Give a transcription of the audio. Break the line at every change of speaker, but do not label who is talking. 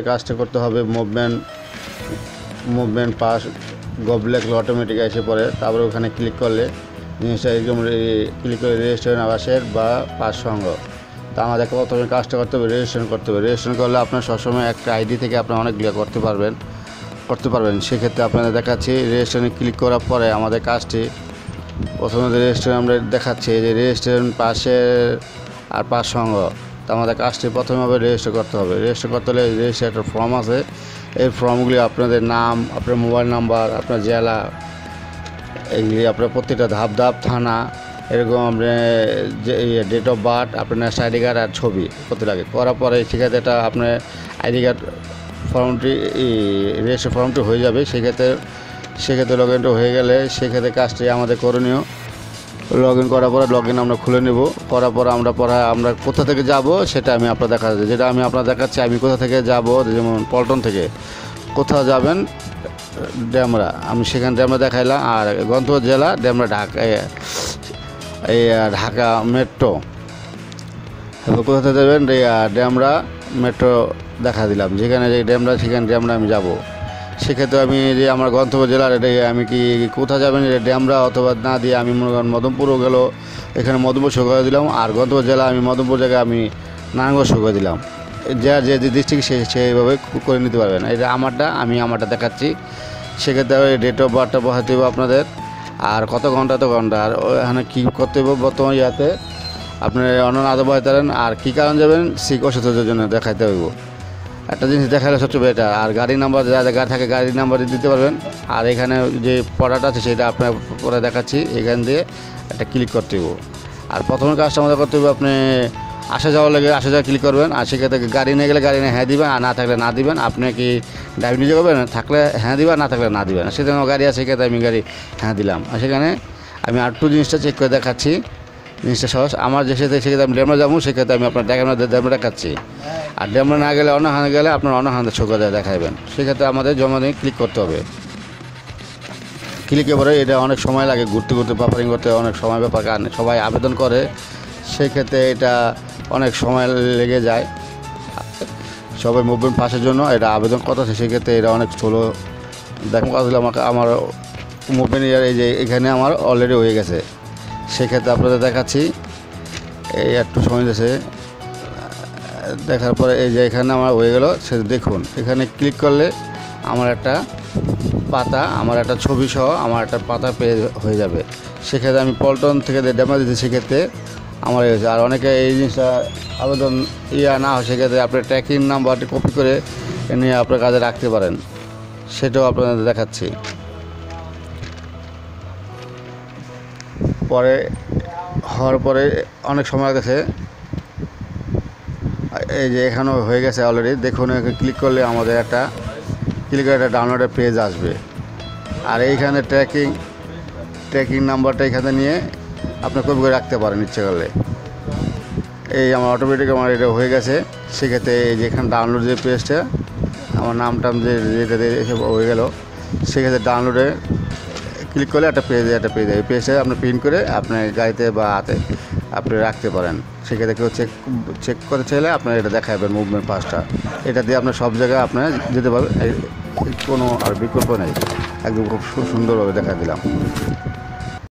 কাজটা করতে হবে মুভমেন্ট পাস গবলেক অটোমেটিক এসে পড়ে, তারপরে ওখানে ক্লিক করলে জিনিসটা এরকম ক্লিক করে রেজিস্ট্রেশন আবাসের বা পাস সংগ্রহ। তা আমাদেরকে প্রথমে কাজটা করতে হবে, রেজিস্ট্রেশন করতে হবে। রেজিস্ট্রেশন করলে আপনার সবসময় একটা আইডি থেকে আপনার অনেকগুলো করতে পারবেন। সেক্ষেত্রে আপনাদের দেখাচ্ছি রেজিস্ট্রেশনে ক্লিক করার পরে আমাদের কাজটি প্রথমে রেজিস্ট্রেশন আমরা দেখাচ্ছি যে রেজিস্ট্রেশন পাসের আর পাস সংগ্রহ। তো আমাদের কাজটি প্রথমে রেজিস্টার করতে হবে। রেজিস্টার করতে হলে রেজিস্টার একটা ফর্ম আছে, এই ফর্মগুলি আপনাদের নাম, আপনার মোবাইল নাম্বার, আপনার জেলা, এগুলি আপনার প্রত্যেকটা ধাপ থানা, এরকম আপনার যে ডেট অফ বার্থ, আপনার ন্যাশনাল আইডি কার্ড আর ছবি করতে লাগে। করার পরে সেক্ষেত্রে এটা আপনার আইডি কার্ড ফর্মটি রেজিস্টার ফর্মটি হয়ে যাবে। সেক্ষেত্রে লগ ইনটা হয়ে গেলে সেক্ষেত্রে কাজটি আমাদের করণীয়, লগ ইন করার পরে লগ ইন আমরা খুলে নেব। করার পরে আমরা কোথা থেকে যাব সেটা আমি আপনার দেখাচ্ছি। যেটা আমি আপনার দেখাচ্ছি আমি কোথা থেকে যাব, যেমন পল্টন থেকে কোথাও যাবেন ডেমরা, আমি সেখানে ডেমরা দেখাইলাম। আর গন্তব্য জেলা ডেমরা, ঢাকা মেট্রো। এবার কোথা থেকে যাবেন ডেমরা মেট্রো দেখা দিলাম, যেখানে যে ডেমরা সেখানে ডেমরা আমি যাব। সেক্ষেত্রে আমি যে আমার গন্তব্য জেলার আমি কি কোথায় যাবেন ডেমরা অথবা না দিয়ে আমি মনে করেন মদনপুরও গেল, এখানে মদনপুর শো করে দিলাম। আর গন্তব্য জেলা আমি মদনপুর জায়গায় আমি নারায়ণগঞ্জ শো করে দিলাম। যার যে ডিস্ট্রিক্ট সেইভাবে করে নিতে পারবেন। এটা আমি আমারটা দেখাচ্ছি। সেক্ষেত্রে ডেট অফ বার্থটা বসাতে হবে আপনাদের, আর কত ঘন্টা আর এখানে কী করতে হবে বর্তমান ইয়াতে আপনার অন্যান্য আদৌ বসাতে পারেন। আর কী কারণ যাবেন শিখ অসুস্থতার জন্য দেখাইতে হইব, একটা জিনিস দেখালে সবচেয়ে বেটার। আর গাড়ি নাম্বার যাদের গাড়ি থাকে গাড়ির নাম্বার দিতে পারবেন। আর এখানে যে পড়াটা আছে সেটা আপনার পরে দেখাচ্ছি, এখান দিয়ে একটা ক্লিক করতে হইব। আর প্রথমে কাজটা আমাদের করতে হবে, আপনি আসা যাওয়ার ক্লিক করবেন। আর সেক্ষেত্রে গাড়ি নিয়ে গেলে গাড়ি নিয়ে হ্যাঁ দিবেন, আর না থাকলে না দিবেন। আপনি কি ড্রাইভিং নিজে করবেন, থাকলে হ্যাঁ দিবেন, না থাকলে না দিবেন। সেখানে গাড়ি আছে, সেক্ষেত্রে আমি গাড়ি হ্যাঁ দিলাম। আর সেখানে আমি আরেকটু জিনিসটা চেক করে দেখাচ্ছি, জিনিসটা সহজ। আমার সেক্ষেত্রে আমি ডেমরা যাবো, সেক্ষেত্রে আমি আপনার ডেমরা দেখাচ্ছি। আর ডেমরা না গেলে অন্য হাতে গেলে আপনার অন্য হাতে ছবি দেখাবেন। সেক্ষেত্রে আমাদের জমা দিয়ে ক্লিক করতে হবে। ক্লিকের পরে এটা অনেক সময় লাগে, ঘুরতে পেপারিং করতে অনেক সময় ব্যাপার, কারণ সবাই আবেদন করে, সেক্ষেত্রে এটা অনেক সময় লেগে যায়। সবাই মুভমেন্ট পাসের জন্য এটা আবেদন করতে, সেক্ষেত্রে এটা অনেক স্লো। দেখুন আমার মুভমেন্ট এই যে এখানে আমার অলরেডি হয়ে গেছে। সেক্ষেত্রে আপনাদের দেখাচ্ছি, এই একটু সময় দিয়েছে দেখার পরে এই যে এখানে আমার হয়ে গেল। সে দেখুন এখানে ক্লিক করলে আমার একটা ছবি সহ আমার একটা পাতা পেয়ে হয়ে যাবে। সেক্ষেত্রে আমি পল্টন থেকে ডেমরা দিচ্ছি, সেক্ষেত্রে আমার হয়েছে। আর অনেকে এই জিনিসটা আবেদন না হয়, সেক্ষেত্রে আপনার ট্র্যাকিং নাম্বারটি কপি করে নিয়ে আপনার কাজে রাখতে পারেন, সেটাও আপনাদের দেখাচ্ছি। পরে হওয়ার পরে অনেক সময় গেছে, এই যে এখানেও হয়ে গেছে অলরেডি। দেখুন ক্লিক করলে আমাদের একটা ডাউনলোডের পেজ আসবে। আর এইখানে ট্র্যাকিং নাম্বারটা এখানে নিয়ে আপনি কপি করে রাখতে পারেন ইচ্ছে করলে। এই আমার অটোমেটিক আমার এটা হয়ে গেছে। সেক্ষেত্রে এই যে এখানে ডাউনলোড যে পেজটা আমার নামটাম যেটা এসে হয়ে গেল, সেক্ষেত্রে ডাউনলোডে ক্লিক করলে একটা পেজ এই পেজটা আপনি প্রিন্ট করে আপনার গাড়িতে বা হাতে আপনি রাখতে পারেন। সেক্ষেত্রে কেউ চেক করতে চাইলে আপনার এটা দেখাবেন মুভমেন্ট পাসটা। এটা দিয়ে আপনার সব জায়গায় আপনার যেতে পারবেন, কোনো আর বিকল্প নেই। একদম খুব সুন্দরভাবে দেখা দিলাম।